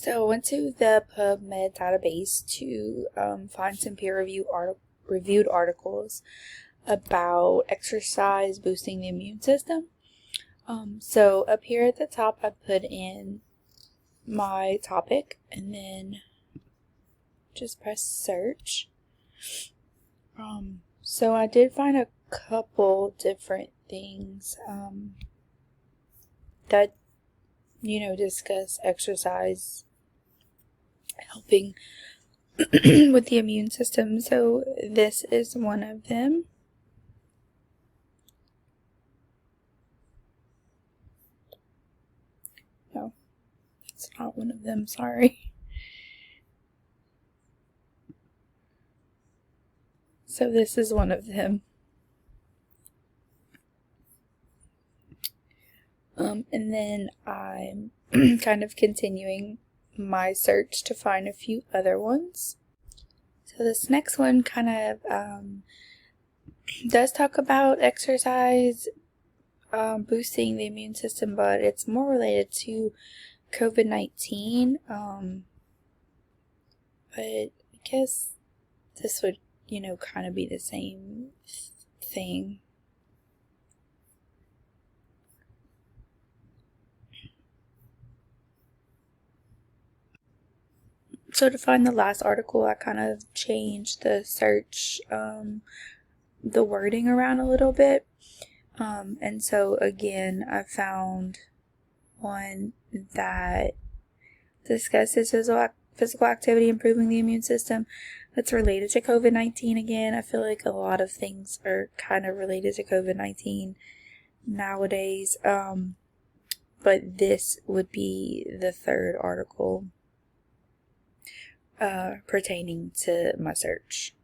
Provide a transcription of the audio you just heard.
So I went to the Pubmed Database to find some peer-reviewed articles about exercise boosting the immune system. So up here at the top, I put in my topic and then just press search. So I did find a couple different things that discuss exercise helping with the immune system. So this is one of them. No, it's not one of them, sorry. So this is one of them. And then I'm kind of continuing my search to find a few other ones. So this next one kind of does talk about exercise boosting the immune system, but it's more related to COVID-19. But I guess this would, kind of be the same thing. So to find the last article, I kind of changed the search, the wording around a little bit. And so again, I found one that discusses physical activity improving the immune system that's related to COVID-19 again. I feel like a lot of things are kind of related to COVID-19 nowadays. But this would be the third article pertaining to my search.